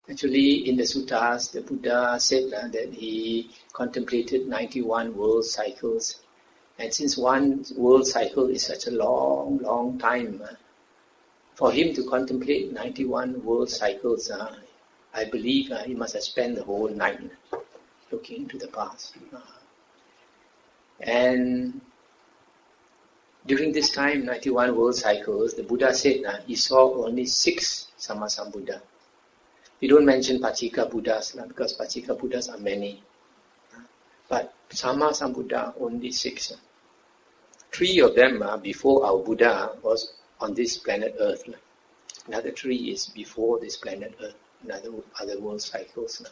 Actually, in the suttas, the Buddha said that he contemplated 91 world cycles. And since one world cycle is such a long, long time, for him to contemplate 91 world cycles, I believe he must have spent the whole night looking into the past. And during this time, 91 world cycles, the Buddha said he saw only 6 Sammasambuddha. We don't mention Pachika Buddhas because Pachika Buddhas are many. But Sammasambuddha only 6. 3 of them before our Buddha was on this planet Earth. Another 3 is before this planet Earth, other world cycles.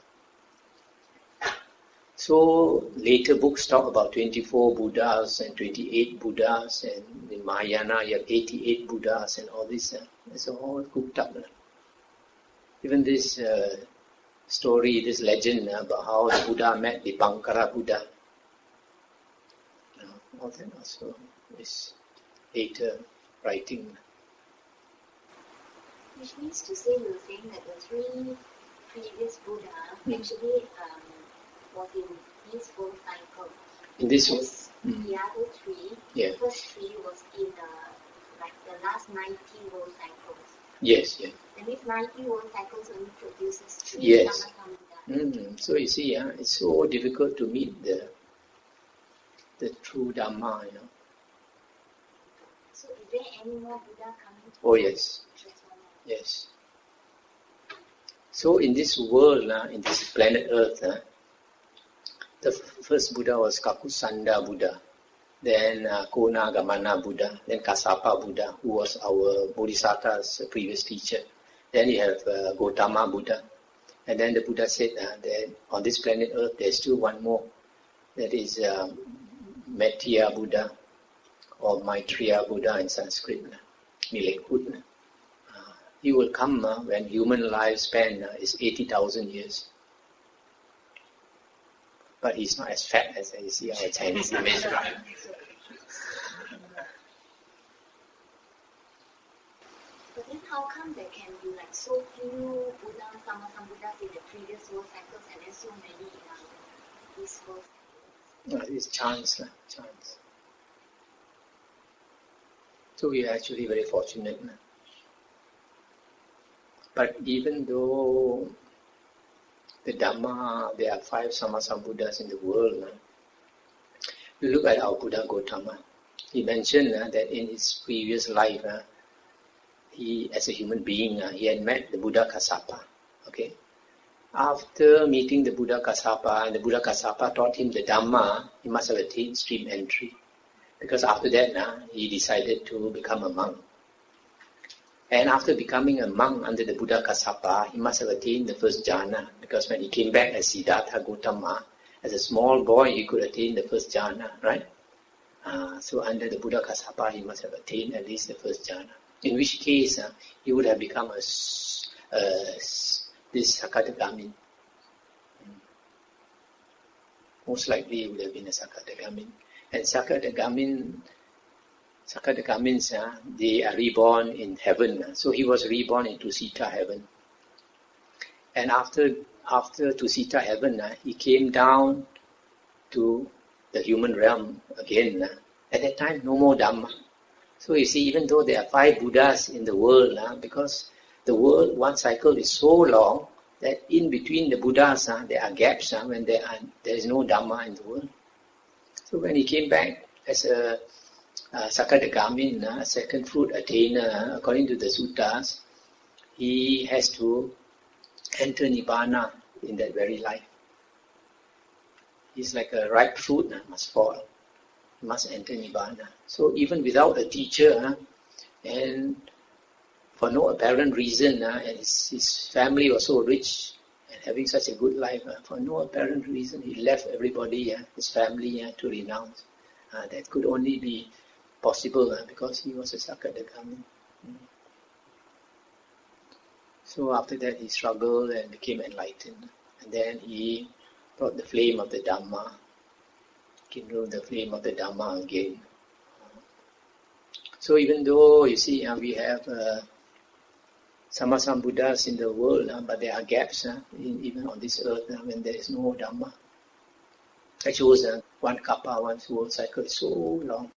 So later books talk about 24 Buddhas and 28 Buddhas, and in Mahayana you have 88 Buddhas and all this. It's all cooked up. Even this story, this legend about how the Buddha met the Bankara Buddha, all that also is later writing. Which means to say, you were saying that the 3 previous Buddha actually was in this world cycle. In this one? The other 3, the first 3 was in the last 90 world cycles. Yes. And these 90 world cycles only produces 3 yes. Sammasambuddha. So you see, it's so difficult to meet the true Dhamma, So is there any more Buddha coming? Oh yes. Yes. So in this world, in this planet Earth, the first Buddha was Kakusanda Buddha, then Kona Gamana Buddha, then Kassapa Buddha, who was our Bodhisattva's previous teacher. Then you have Gautama Buddha. And then the Buddha said that on this planet Earth there's still one more. That is Maitreya Buddha, or Maitreya Buddha in Sanskrit, Milik Buddha. He will come when human lifespan is 80,000 years. But he's not as fat as you see our Chinese image. But then how come there can be so few Buddha, Sammasambuddhas in the previous world cycles and then so many in this world cycles? It's chance. So we are actually very fortunate. But even though the Dhamma, there are 5 Sammasambuddhas in the world, you look at our Buddha Gautama. He mentioned that in his previous life, he, as a human being, he had met the Buddha Kassapa. Okay. After meeting the Buddha Kassapa, and the Buddha Kassapa taught him the Dhamma, he must have attained stream entry. Because after that, he decided to become a monk. And after becoming a monk under the Buddha Kassapa, he must have attained the first jhana. Because when he came back as Siddhartha Gautama, as a small boy, he could attain the first jhana, right? So under the Buddha Kassapa, he must have attained at least the first jhana. In which case, he would have become this Sakadagamin. Most likely, he would have been a Sakadagamin. And Sakadagamins, they are reborn in heaven. So he was reborn into Sita heaven. And after Tusita heaven, he came down to the human realm again. At that time, no more Dhamma. So you see, even though there are 5 Buddhas in the world, because the world, one cycle is so long that in between the Buddhas, there are gaps when there is no Dhamma in the world. So when he came back as a Sakadagamin, second fruit attainer, according to the suttas, he has to enter Nibbana in that very life. He's like a ripe fruit, must fall. He must enter Nibbana. So even without a teacher, and for no apparent reason, and his family was so rich and having such a good life, for no apparent reason, he left everybody, his family, to renounce. That could only be possible because he was a Sakadagamin. So after that, he struggled and became enlightened. And then he brought the flame of the Dhamma, kindled the flame of the Dhamma again. So even though, you see, we have Sammasambuddhas in the world, but there are gaps even on this earth when there is no Dhamma. That shows one kappa, one world cycle is so long.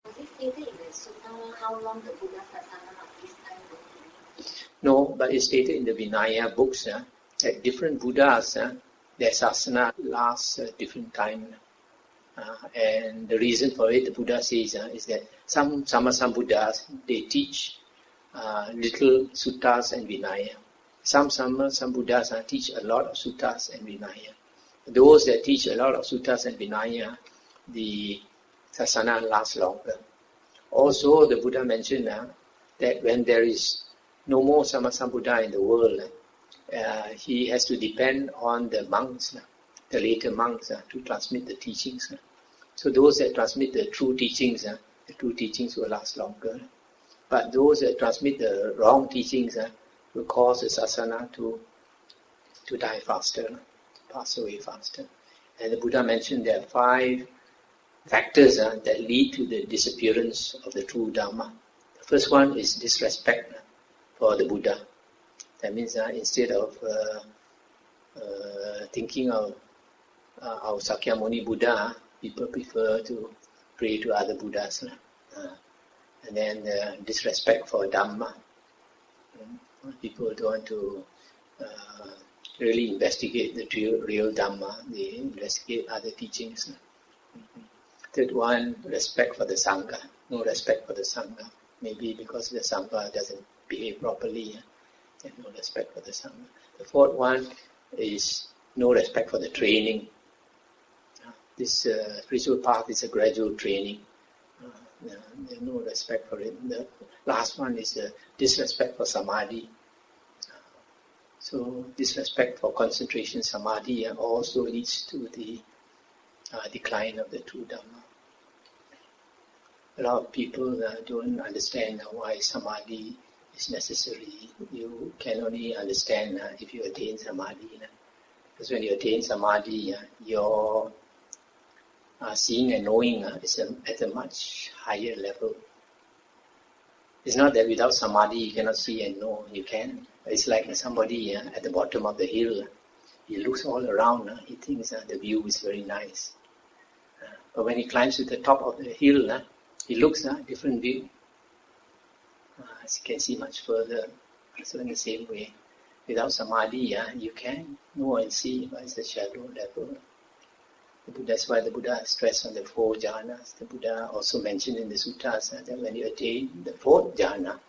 Was it stated in the Sutta how long the Buddha Sasana of this time will be? No, but it's stated in the Vinaya books that different Buddhas, their sasana lasts different time. And the reason for it, the Buddha says, is that some Sammasambuddhas, they teach little suttas and Vinaya. Some Sammasambuddhas teach a lot of suttas and Vinaya. Those that teach a lot of suttas and Vinaya, the sasana lasts longer. Also, the Buddha mentioned that when there is no more Sammasambuddha in the world, he has to depend on the monks, the later monks, to transmit the teachings. So those that transmit the true teachings will last longer. But those that transmit the wrong teachings will cause the sasana to die faster, pass away faster. And the Buddha mentioned there are 5 factors that lead to the disappearance of the true Dhamma. The first one is disrespect for the Buddha. That means instead of thinking of our Sakyamuni Buddha, people prefer to pray to other Buddhas. And then disrespect for Dhamma. People don't want to really investigate the real Dhamma. They investigate other teachings. Third one, respect for the Sangha. No respect for the Sangha. Maybe because the Sangha doesn't behave properly. And no respect for the Sangha. The fourth one is no respect for the training. This spiritual path is a gradual training. There's no respect for it. The last one is disrespect for Samadhi. So disrespect for concentration Samadhi also leads to the decline of the true Dhamma. A lot of people don't understand why Samadhi is necessary. You can only understand if you attain Samadhi. Because when you attain Samadhi, your seeing and knowing is at a much higher level. It's not that without Samadhi you cannot see and know. You can. It's like somebody at the bottom of the hill. He looks all around. He thinks the view is very nice. But when he climbs to the top of the hill, he looks at a different view. As you can see much further. So in the same way, without Samadhi, you can know and see, but it's a shallow level. That's why the Buddha stressed on the 4 jhanas. The Buddha also mentioned in the suttas that when you attain the 4th jhana,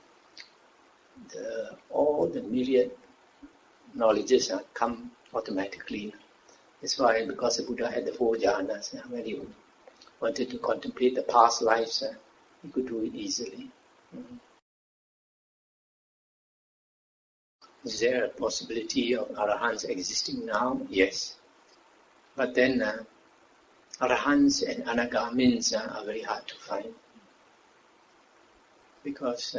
all the myriad knowledges come automatically. That's why, because the Buddha had the 4 jhanas, when he wanted to contemplate the past lives, he could do it easily. Is there a possibility of arahants existing now? Yes. But then arahants and anagamins are very hard to find. Because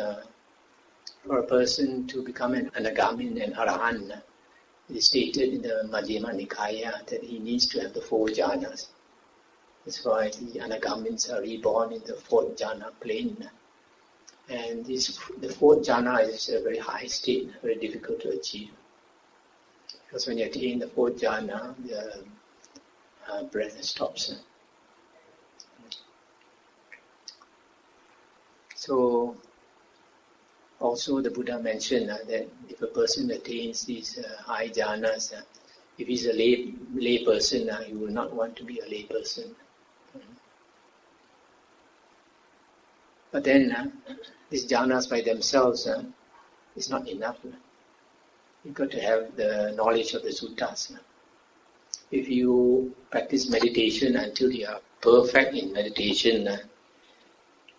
for a person to become an anagamin and arahant, it is stated in the Majjhima Nikaya that he needs to have the 4 jhanas. That's why the anagamins are reborn in the 4th jhana plane. And the 4th jhana is a very high state, very difficult to achieve. Because when you attain the 4th jhana, the breath stops. So, also the Buddha mentioned that if a person attains these high jhanas, if he's a lay person, he will not want to be a lay person. But then, these jhanas by themselves is not enough. You've got to have the knowledge of the suttas. If you practice meditation until you are perfect in meditation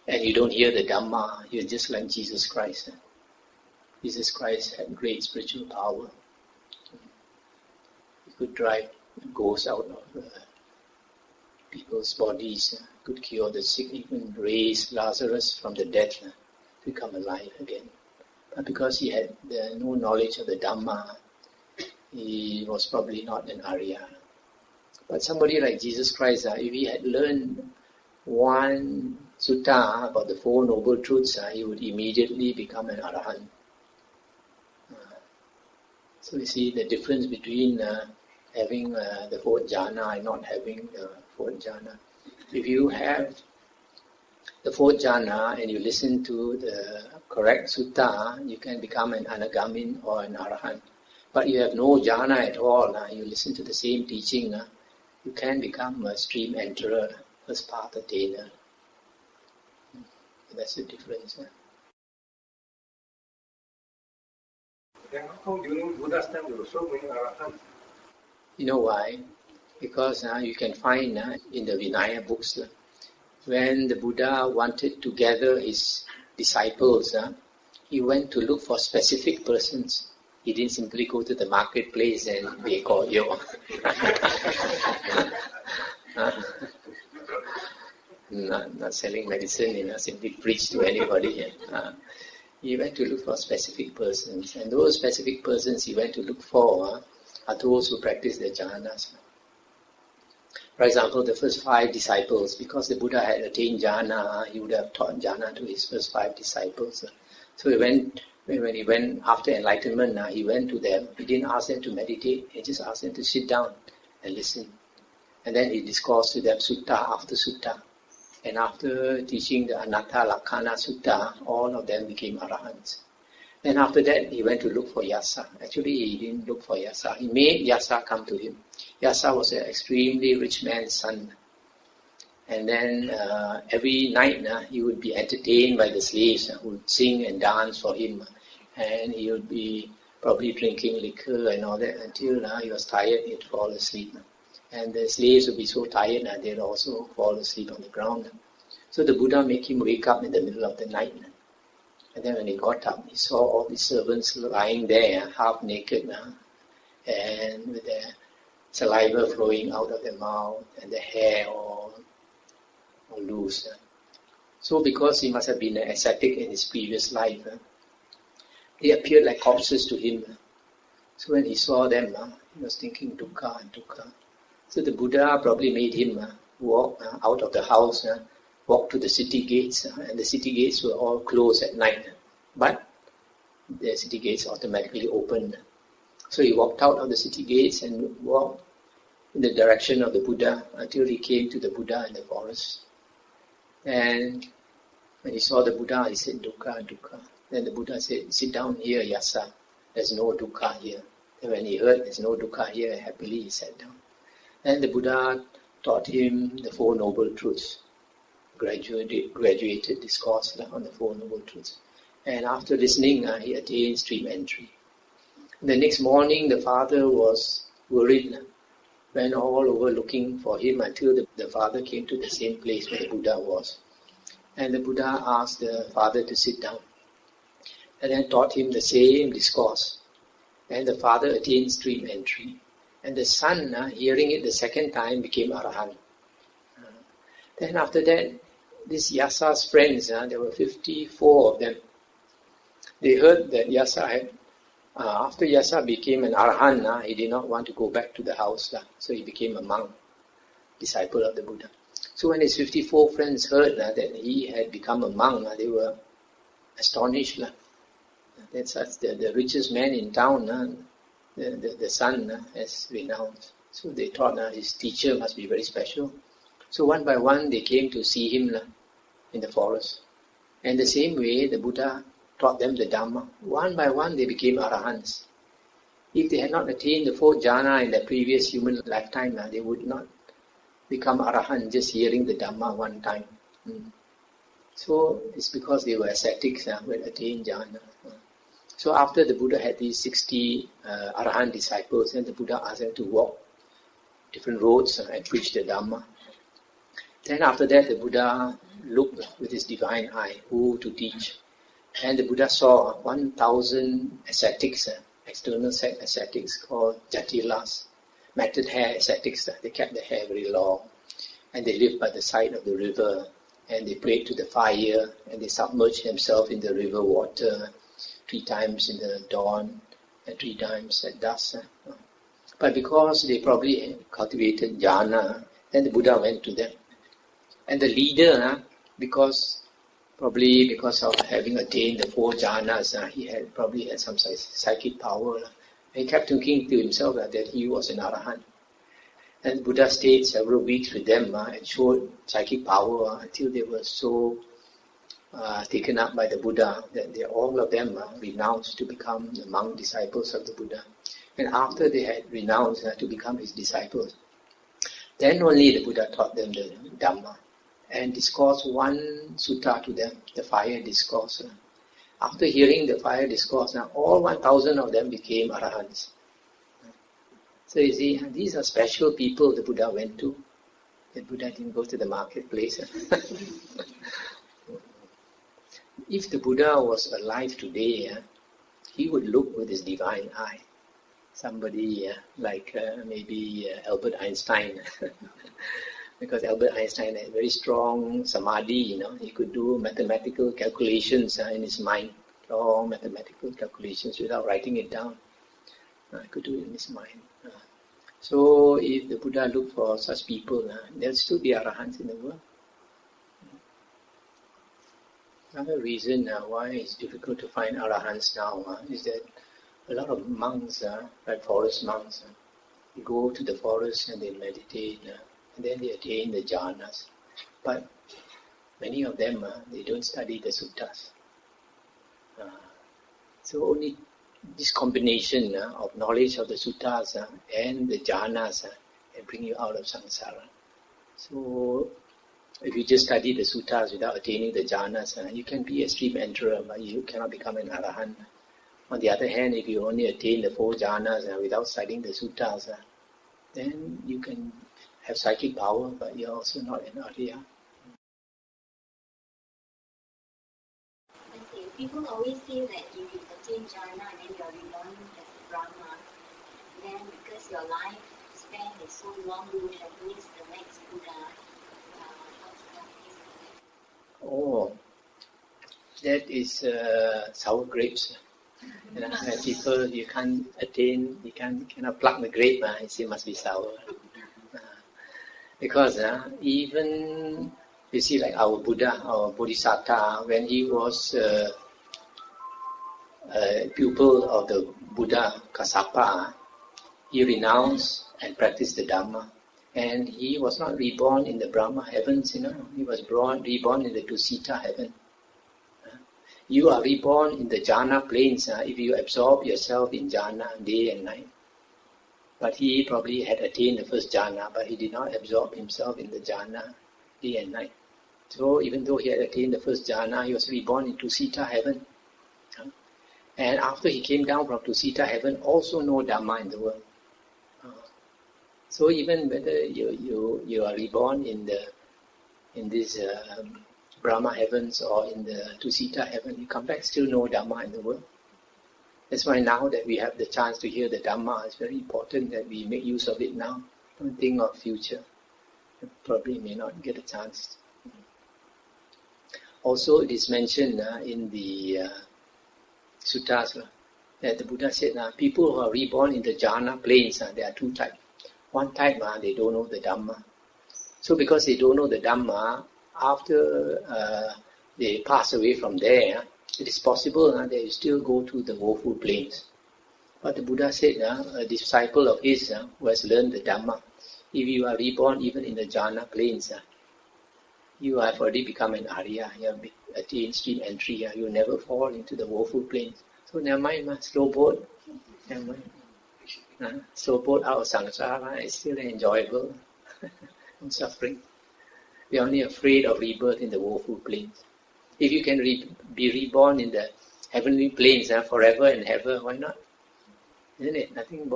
and you don't hear the Dhamma, you're just like Jesus Christ. Jesus Christ had great spiritual power. He could drive ghosts out of people's bodies, could cure the sick, even raise Lazarus from the dead to become alive again. But because he had no knowledge of the Dhamma, he was probably not an Arya. But somebody like Jesus Christ, if he had learned one sutta about the Four Noble Truths, he would immediately become an arahant. So you see the difference between having the fourth jhana and not having the fourth jhana. If you have the fourth jhana and you listen to the correct sutta, you can become an anagamin or an arahant. But you have no jhana at all, you listen to the same teaching, you can become a stream enterer, first path attainer. That's the difference. Then how come during Buddha's time there were so many arahants? You know why? Because you can find in the Vinaya books, when the Buddha wanted to gather his disciples, he went to look for specific persons. He didn't simply go to the marketplace and be called yo. Not selling medicine, simply preach to anybody. He went to look for specific persons, and those specific persons he went to look for are those who practice the jhanas. For example, the first 5 disciples, because the Buddha had attained jhana, he would have taught jhana to his first 5 disciples. So when he went after enlightenment, he went to them. He didn't ask them to meditate, he just asked them to sit down and listen. And then he discoursed to them sutta after sutta. And after teaching the Anatta Lakkhana Sutta, all of them became arahants. Then after that, he went to look for Yasa. Actually, he didn't look for Yasa. He made Yasa come to him. Yasa was an extremely rich man's son. And then every night he would be entertained by the slaves who would sing and dance for him. And he would be probably drinking liquor and all that until he was tired, he'd fall asleep. And the slaves would be so tired they'd also fall asleep on the ground. So the Buddha made him wake up in the middle of the night. And then when he got up, he saw all the servants lying there, half naked, and with their saliva flowing out of their mouth, and the hair all loose. So because he must have been an ascetic in his previous life, they appeared like corpses to him. So when he saw them, he was thinking dukkha and dukkha. So the Buddha probably made him walk out of the house, walk to the city gates, and the city gates were all closed at night. But the city gates automatically opened. So he walked out of the city gates and walked in the direction of the Buddha until he came to the Buddha in the forest. And when he saw the Buddha, he said, dukkha, dukkha. Then the Buddha said, sit down here, Yasa. There's no dukkha here. And when he heard there's no dukkha here, happily he sat down. And the Buddha taught him the Four Noble Truths, graduated discourse on the Four Noble Truths. And after listening, he attained stream entry. The next morning, the father was worried, went all over looking for him until the father came to the same place where the Buddha was. And the Buddha asked the father to sit down, and then taught him the same discourse. And the father attained stream entry. And the son, hearing it the second time, became arahant. Then after that, this Yasa's friends, there were 54 of them. They heard that Yasa had, after Yasa became an arahant, he did not want to go back to the house. So he became a monk, disciple of the Buddha. So when his 54 friends heard that he had become a monk, they were astonished. That's the richest man in town, the son has renounced. So they thought his teacher must be very special. So one by one they came to see him in the forest. And the same way the Buddha taught them the Dhamma. One by one they became arahants. If they had not attained the fourth jhana in their previous human lifetime, they would not become arahant just hearing the Dhamma one time. So it's because they were ascetics who had attained jhana. So after the Buddha had these 60 arahant disciples, and the Buddha asked them to walk different roads and preach the Dhamma. Then after that, the Buddha looked with his divine eye who to teach. And the Buddha saw 1,000 ascetics, external ascetics called jatilas, matted hair ascetics. They kept their hair very long, and they lived by the side of the river, and they prayed to the fire, and they submerged themselves in the river water 3 times in the dawn and 3 times at dusk. But because they probably cultivated jhana, then the Buddha went to them. And the leader, probably because of having attained the 4 jhanas, he probably had some psychic power. He kept thinking to himself that he was an arahant. And Buddha stayed several weeks with them and showed psychic power until they were so taken up by the Buddha that all of them renounced to become the monk disciples of the Buddha. And after they had renounced to become his disciples, then only the Buddha taught them the Dhamma and discoursed one sutta to them, the fire discourse. After hearing the fire discourse, all 1,000 of them became arahants. So you see, these are special people the Buddha went to. The Buddha didn't go to the marketplace. If the Buddha was alive today, he would look with his divine eye. Somebody like maybe Albert Einstein. Because Albert Einstein had very strong samadhi, he could do mathematical calculations in his mind, long mathematical calculations without writing it down. He could do it in his mind. So if the Buddha looked for such people, there'll still be arahants in the world. Another reason why it's difficult to find arahants now is that a lot of monks, like forest monks, they go to the forest and they meditate, and then they attain the jhanas. But many of them, they don't study the suttas. So only this combination of knowledge of the suttas and the jhanas can bring you out of samsara. So if you just study the suttas without attaining the jhanas, you can be a stream enterer, but you cannot become an arahant. On the other hand, if you only attain the 4 jhanas without studying the suttas, then you can have psychic power, but you're also not an arya. Okay, people always say that if you attain jhana and then you're reborn as a Brahma, then because your lifespan is so long, you would have missed the next Buddha. Oh, that is sour grapes. And people, you can't attain, cannot pluck the grape, it must be sour. Because even, you see, like our Buddha, our Bodhisattva, when he was a pupil of the Buddha Kassapa, he renounced and practiced the Dhamma. And he was not reborn in the Brahma heavens, he was reborn in the Tusita heaven. You are reborn in the jhana planes if you absorb yourself in jhana day and night. But he probably had attained the first jhana, but he did not absorb himself in the jhana day and night. So even though he had attained the first jhana, he was reborn in Tusita heaven. And after he came down from Tusita heaven, also no Dhamma in the world. So even whether you are reborn in this Brahma heavens or in the Tusita heaven, you come back, still no Dhamma in the world. That's why now that we have the chance to hear the Dhamma, it's very important that we make use of it now. Don't think of future. You probably may not get a chance. Also, it is mentioned in the suttas that the Buddha said, people who are reborn in the jhana planes, there are 2 types. One type, they don't know the Dhamma. So because they don't know the Dhamma, after they pass away from there, it is possible that you still go to the woeful planes. But the Buddha said, a disciple of his who has learned the Dhamma, if you are reborn even in the jhana planes, you have already become an arya, you have attained stream entry, you never fall into the woeful planes. So never mind, slow boat, never mind. Slow boat out of samsara is still enjoyable, no suffering. We are only afraid of rebirth in the woeful planes. If you can be reborn in the heavenly planes forever and ever, why not? Isn't it? Nothing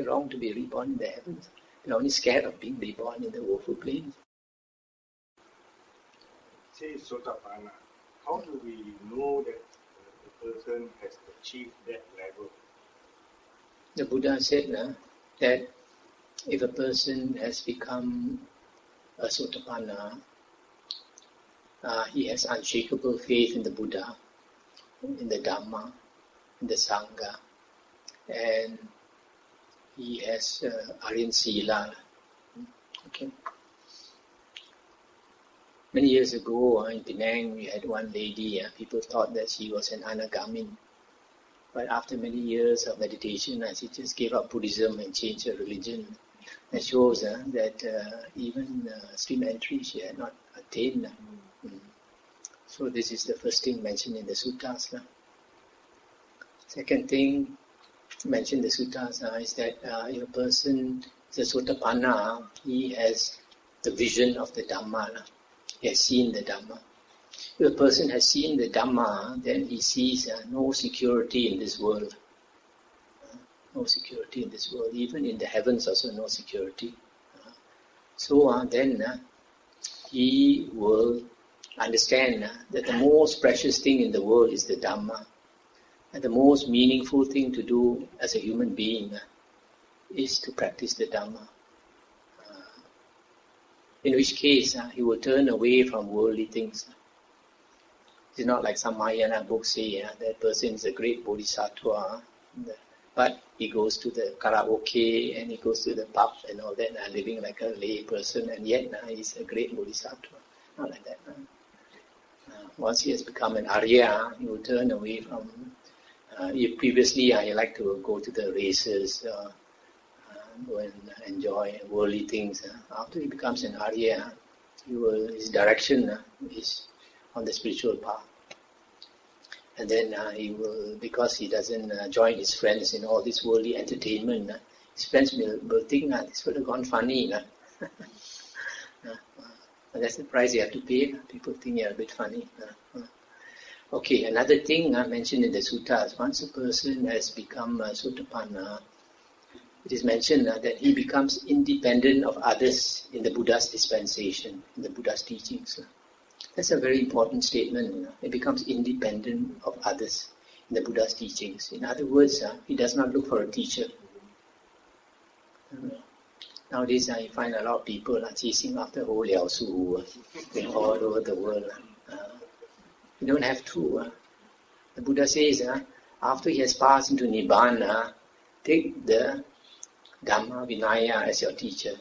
wrong to be reborn in the heavens. We're only scared of being reborn in the woeful planes. Say Sotapanna, how do we know that the person has achieved that level? The Buddha said that if a person has become a Sotapanna, he has unshakable faith in the Buddha, in the Dhamma, in the Sangha, and he has Aryan Sila. Okay. Many years ago in Penang, we had one lady, people thought that she was an anagamin. But after many years of meditation, she just gave up Buddhism and changed her religion. That shows that even stream entry she had not attained. So this is the first thing mentioned in the suttas. Second thing mentioned in the suttas is that if a person is a sotapanna, he has the vision of the Dhamma. He has seen the Dhamma. If a person has seen the Dhamma, then he sees no security in this world. No security in this world. Even in the heavens also no security. So then he will understand that the most precious thing in the world is the Dhamma. And the most meaningful thing to do as a human being is to practice the Dhamma. In which case, he will turn away from worldly things. It's not like some Mahayana books say that person is a great bodhisattva, but he goes to the karaoke and he goes to the pub and all that, living like a lay person, and yet he's a great bodhisattva. Not like that. Once he has become an Arya, he will turn away from. Previously, he liked to go to the races, go and enjoy worldly things. After he becomes an Arya, his direction is on the spiritual path. And then he will, because he doesn't join his friends in all this worldly entertainment, his friends will think this would have gone funny. But that's the price you have to pay. People think you're a bit funny. Okay, another thing mentioned in the suttas, once a person has become sotapanna, it is mentioned that he becomes independent of others in the Buddha's dispensation, in the Buddha's teachings. That's a very important statement. He becomes independent of others in the Buddha's teachings. In other words, he does not look for a teacher. Nowadays, you find a lot of people chasing after Ho Liao Su all over the world. You don't have to. The Buddha says, after he has passed into Nibbana, take the Dhamma Vinaya as your teacher.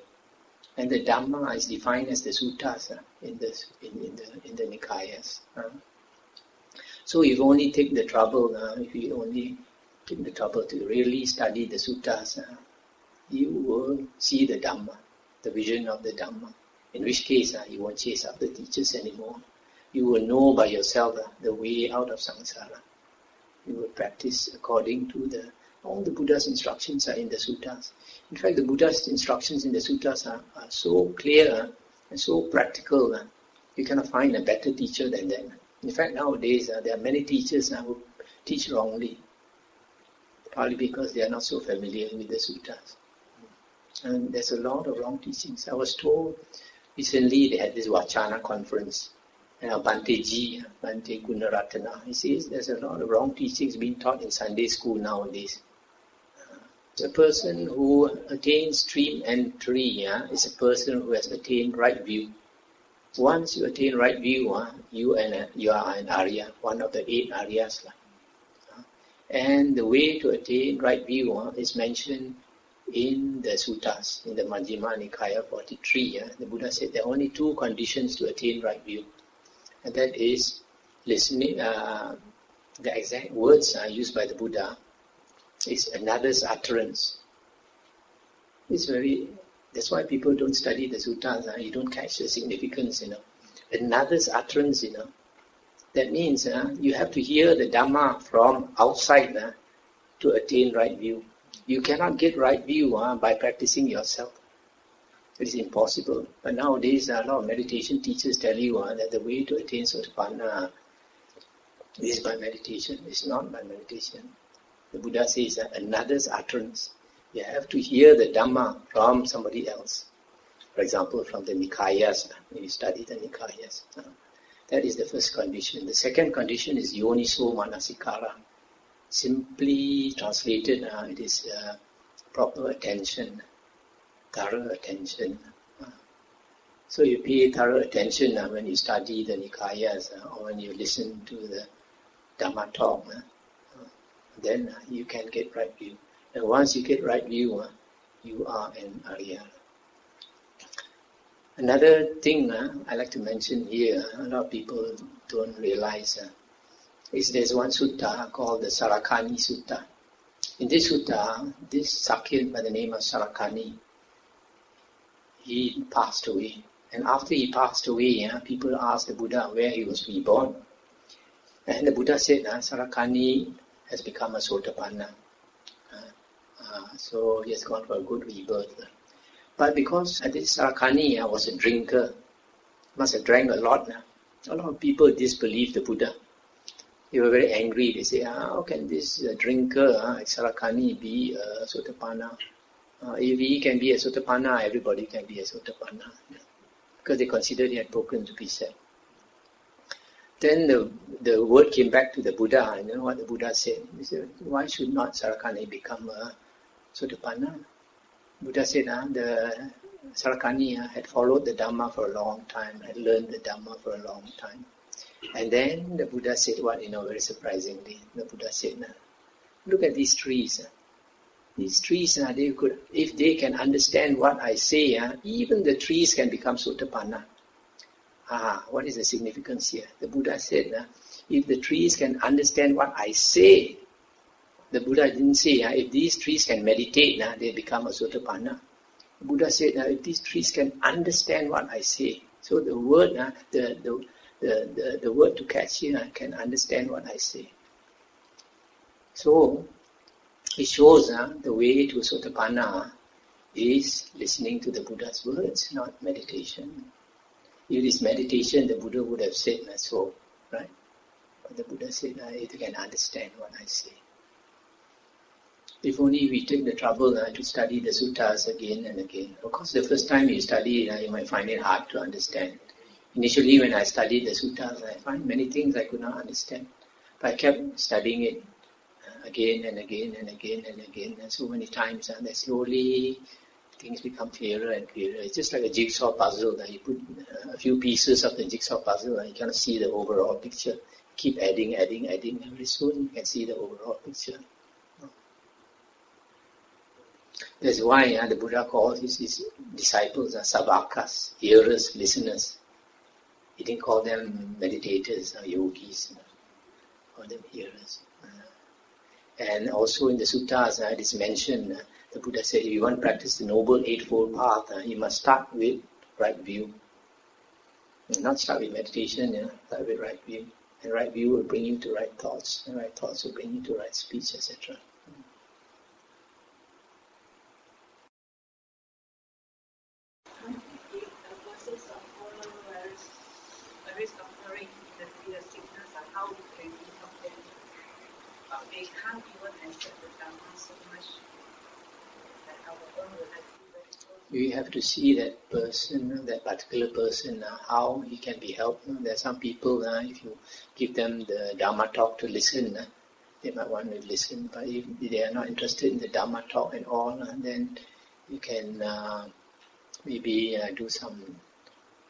And the Dhamma is defined as the suttas in the Nikayas. So if you only take the trouble, to really study the suttas, you will see the Dhamma, the vision of the Dhamma. In which case, you won't chase after teachers anymore. You will know by yourself the way out of samsara. You will practice according to all the Buddha's instructions are in the suttas. In fact, the Buddha's instructions in the suttas are so clear and so practical. You cannot find a better teacher than that. In fact, nowadays there are many teachers who teach wrongly, partly because they are not so familiar with the suttas. And there's a lot of wrong teachings. I was told recently they had this Vachana conference. And Bhante Ji, Bhante Gunaratana, he says there's a lot of wrong teachings being taught in Sunday school nowadays. A person who attains stream entry is a person who has attained right view. Once you attain right view, you are an Arya, one of the 8 Aryas. And the way to attain right view is mentioned in the suttas, in the Majjhima Nikaya 43. The Buddha said there are only 2 conditions to attain right view. And that is listening, the exact words used by the Buddha is another's utterance. That's why people don't study the suttas. You don't catch the significance, Another's utterance, That means you have to hear the Dhamma from outside to attain right view. You cannot get right view by practicing yourself. It is impossible. But nowadays, a lot of meditation teachers tell you that the way to attain sotapanna is by meditation. It's not by meditation. The Buddha says another's utterance. You have to hear the Dhamma from somebody else. For example, from the Nikayas, when you study the Nikayas. That is the first condition. The second condition is yoniso manasikara. Simply translated, it is proper attention, thorough attention. So you pay thorough attention when you study the Nikayas or when you listen to the Dhamma talk. Then you can get right view. And once you get right view, you are an Arya. Another thing I like to mention here, a lot of people don't realize, is there's one sutta called the Sarakani Sutta. In this sutta, this Sakya by the name of Sarakani, he passed away. And after he passed away, people asked the Buddha where he was reborn. And the Buddha said, Sarakani has become a Sotapanna. So he has gone for a good rebirth. But because this Sarakani was a drinker, must have drank a lot. A lot of people disbelieved the Buddha. They were very angry. They say, how can this drinker, like Sarakani, be a Sotapanna? If he can be a Sotapanna, everybody can be a Sotapanna. Because they considered he had broken the precept. Then the word came back to the Buddha, and you know what the Buddha said? He said, why should not Sarakani become a Sotapanna? Buddha said, the Sarakani had followed the Dhamma for a long time, had learned the Dhamma for a long time. And then the Buddha said what, very surprisingly. The Buddha said, look at these trees. These trees, they could, if they can understand what I say, even the trees can become Sotapanna. What is the significance here? The Buddha said, if the trees can understand what I say, the Buddha didn't say, if these trees can meditate, they become a Sotapanna. The Buddha said, if these trees can understand what I say. So the word, the word to catch here can understand what I say. So it shows the way to Sotapanna is listening to the Buddha's words, not meditation. If it is meditation, the Buddha would have said so, right? But the Buddha said, if you can understand what I say. If only we take the trouble to study the suttas again and again. Of course, the first time you study, you might find it hard to understand. Initially, when I studied the suttas, I find many things I could not understand. But I kept studying it again and again and again and again. And so many times that slowly things become clearer and clearer. It's just like a jigsaw puzzle. You put a few pieces of the jigsaw puzzle and you cannot see the overall picture. Keep adding, and very soon you can see the overall picture. That's why the Buddha calls his disciples sabhakas, hearers, listeners. He didn't call them meditators or yogis. Call them hearers. And also in the suttas, it is mentioned, the Buddha said, if you want to practice the Noble Eightfold Path, you must start with right view. And not start with meditation, start with right view. And right view will bring you to right thoughts. And right thoughts will bring you to right speech, etc. They can't even accept the Dhamma so much that our own will have to be very close. You have to see that person, that particular person, how he can be helped. There are some people, if you give them the Dhamma talk to listen, they might want to listen. But if they are not interested in the Dhamma talk at all, then you can maybe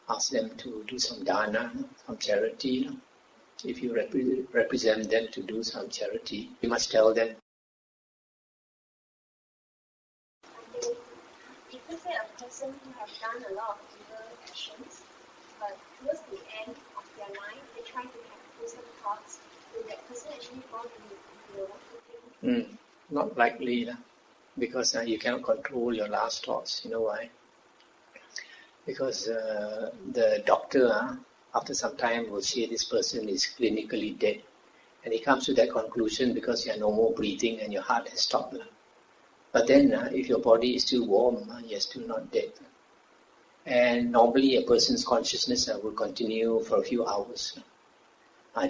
ask them to do some dana, some charity. If you represent them to do some charity, you must tell them. People say a person who has done a lot of evil actions, but towards the end of their life, they try to have wholesome thoughts. Will that person actually fall into the water thing? Not likely, because you cannot control your last thoughts. You know why? Because the doctor, after some time, will say this person is clinically dead. And he comes to that conclusion because you have no more breathing and your heart has stopped. But then, if your body is still warm, you're still not dead. And normally a person's consciousness will continue for a few hours.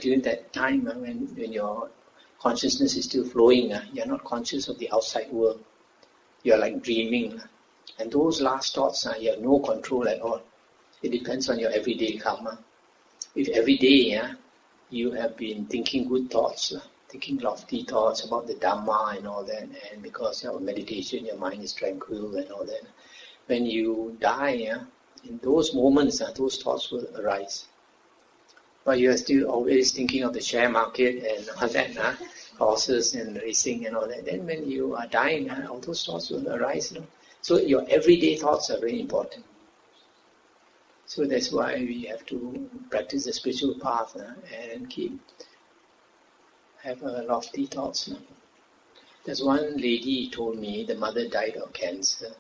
During that time, when your consciousness is still flowing, you're not conscious of the outside world. You're like dreaming. And those last thoughts, you have no control at all. It depends on your everyday karma. If every day you have been thinking good thoughts, thinking lofty thoughts about the Dhamma and all that, and because of meditation, your mind is tranquil and all that, when you die, in those moments, those thoughts will arise. But you are still always thinking of the share market and all that, horses and racing and all that. Then when you are dying, all those thoughts will arise. So your everyday thoughts are very important. So that's why we have to practice the spiritual path and have a lofty thoughts. There's one lady told me the mother died of cancer.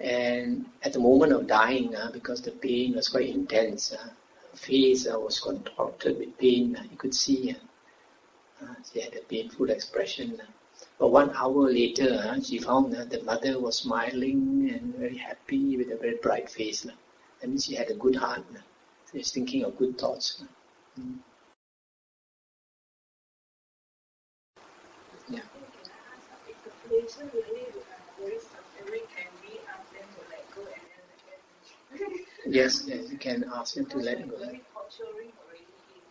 And at the moment of dying, because the pain was quite intense, her face was contorted with pain. You could see she had a painful expression. But 1 hour later, she found that the mother was smiling and very happy with a very bright face. That means she had a good heart. She was thinking of good thoughts. Yeah. If the person really very suffering, can we ask them to let go and then let them? Yes, you can ask them to let go. Very torturing already.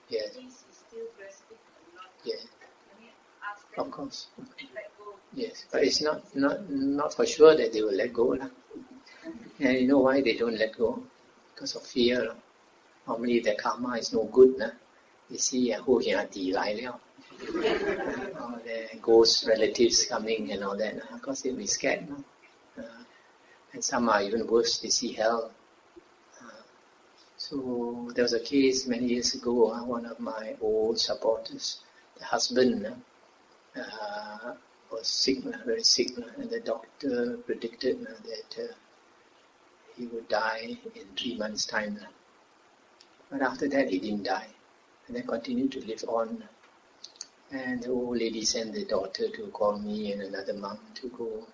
Yes. This is still grasping a lot. Yes. Can we ask them Of course. to let go? Yes, but it's not for sure that they will let go. And you know why they don't let go? Because of fear. Normally their karma is no good. They see who can or their ghost relatives coming and all that. Of course they'll be scared. And some are even worse, they see hell. So there was a case many years ago, one of my old supporters, the husband was sick, very sick, and the doctor predicted that he would die in 3 months' time. But after that, he didn't die, and then continued to live on. And the old lady sent the daughter to call me and another monk to go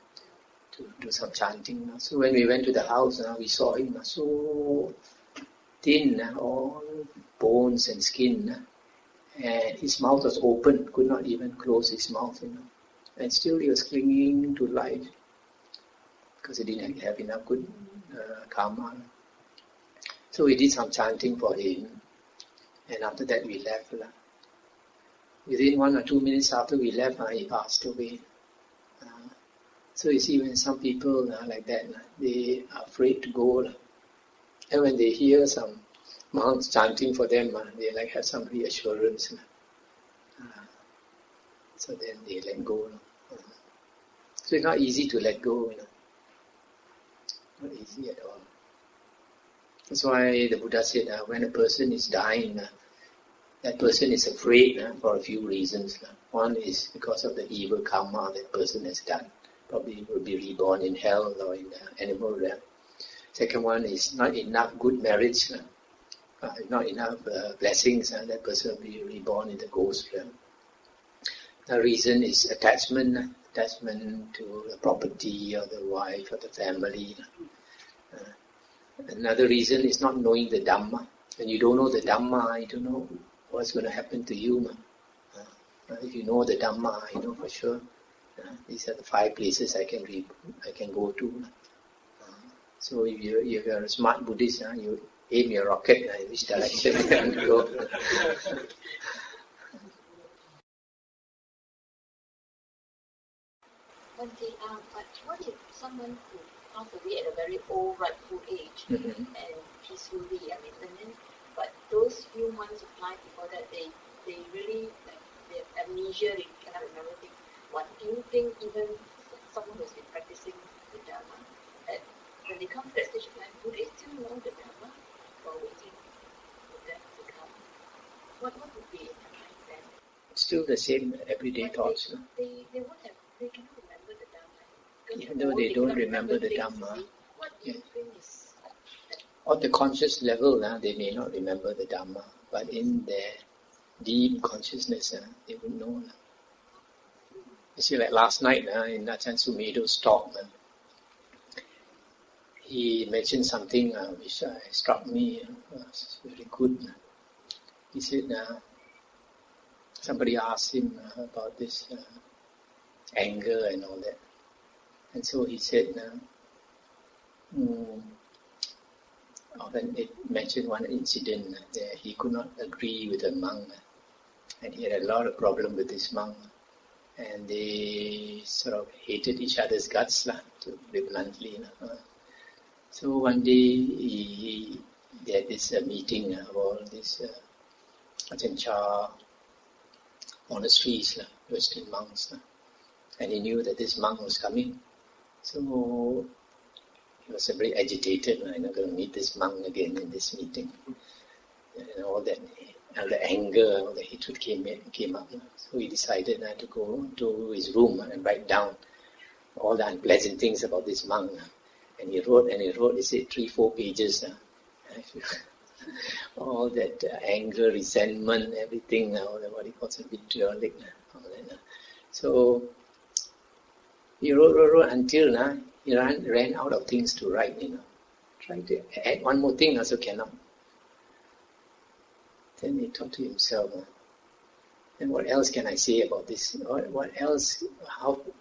to do some chanting. So when we went to the house, we saw him so thin, all bones and skin, and his mouth was open, could not even close his mouth, and still he was clinging to life because he didn't have enough good karma. So we did some chanting for him, and after that we left. Within 1 or 2 minutes after we left, he passed away. So you see, when some people like that, they are afraid to go. And when they hear some monks chanting for them, they like have some reassurance. So then they let go. So it's not easy to let go. Not easy at all. That's why the Buddha said when a person is dying, that person is afraid for a few reasons. One is because of the evil karma that person has done. Probably will be reborn in hell or in the animal realm. Second one is not enough good marriage, not enough blessings, that person will be reborn in the ghost realm. The reason is attachment to the property or the wife or the family. Another reason is not knowing the Dhamma. When you don't know the Dhamma, you don't know what's going to happen to you. If you know the Dhamma, you know for sure. These are the 5 places I can go to. So if you're a smart Buddhist, you aim your rocket in which direction you want to go. But what if someone who passed away at a very old, rightful age and peacefully, but those few months of life before that, they really, they have amnesia, they cannot remember things. What do you think even someone who's been practicing the Dhamma, when they come to that stage of life, do they still know the Dhamma or waiting for that to come? What would be in their mind then? Still the same everyday thoughts. They won't have, they cannot remember the Dhamma. Even though they don't remember the Dhamma. What do you think is on the conscious level, they may not remember the Dhamma, but in their deep consciousness, they would know. You see, like last night in Ajahn Sumedo's talk, he mentioned something which struck me, was very good. He said, somebody asked him about this anger and all that. And so he said, often it mentioned one incident that he could not agree with a monk, and he had a lot of problem with this monk, and they sort of hated each other's guts, to put it bluntly. So one day they had this meeting of all these Ajahn Chah monasteries, Western monks, and he knew that this monk was coming. So was very agitated. I'm not going to meet this monk again in this meeting. And all that, all the anger, all the hatred came up. So he decided to go to his room and write down all the unpleasant things about this monk. And he wrote, he said 3-4 pages. All that anger, resentment, everything, all that, what he calls vitriolic. All that. So he wrote until he ran out of things to write. Trying to add one more thing also cannot. Then he thought to himself, then what else can I say about this? What else?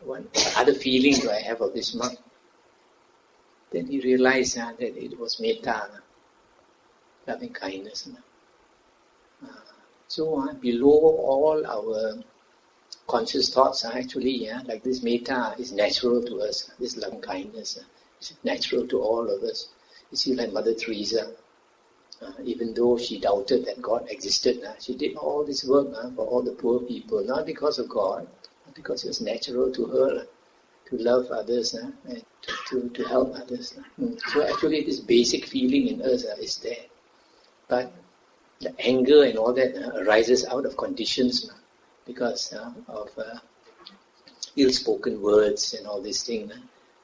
What other feelings do I have of this monk? Then he realized that it was metta, loving kindness. So below all our conscious thoughts, actually, like this metta is natural to us. This loving kindness is natural to all of us. You see, like Mother Teresa, even though she doubted that God existed, she did all this work for all the poor people, not because of God, but because it was natural to her to love others and to help others. So actually this basic feeling in us is there. But the anger and all that arises out of conditions because of ill-spoken words and all these things.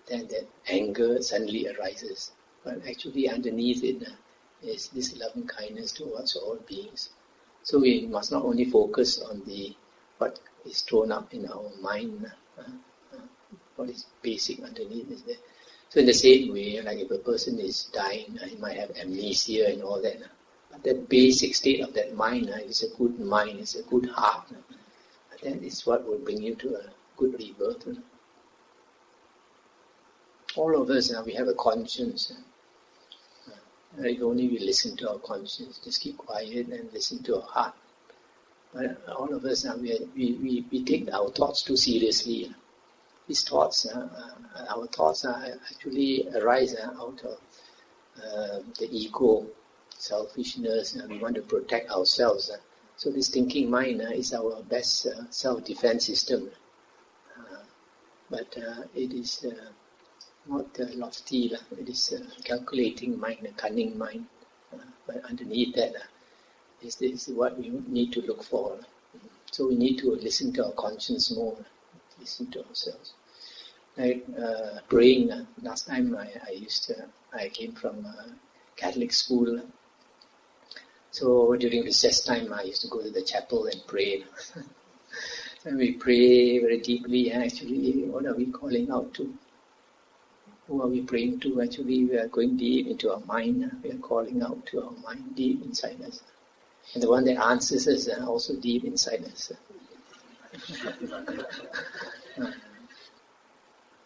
Then that anger suddenly arises. But actually underneath it is this loving kindness towards all beings. So we must not only focus on what is thrown up in our mind, what is basic underneath is there. So in the same way, like if a person is dying, he might have amnesia and all that. But that basic state of that mind is a good mind, is a good heart. That is what will bring you to a good rebirth. All of us, we have a conscience. If only we listen to our conscience, just keep quiet and listen to our heart. But all of us, we take our thoughts too seriously. These thoughts, our thoughts actually arise out of the ego, selfishness. We want to protect ourselves. So this thinking mind is our best self-defense system. But it is not lofty. It is a calculating mind, a cunning mind. But underneath that is what we need to look for. So we need to listen to our conscience more. Listen to ourselves. Like praying. Last time I came from Catholic school. So during recess time, I used to go to the chapel and pray. And we pray very deeply. Actually, what are we calling out to? Who are we praying to? Actually, we are going deep into our mind. We are calling out to our mind deep inside us. And the one that answers us also deep inside us.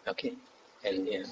Okay, and yeah.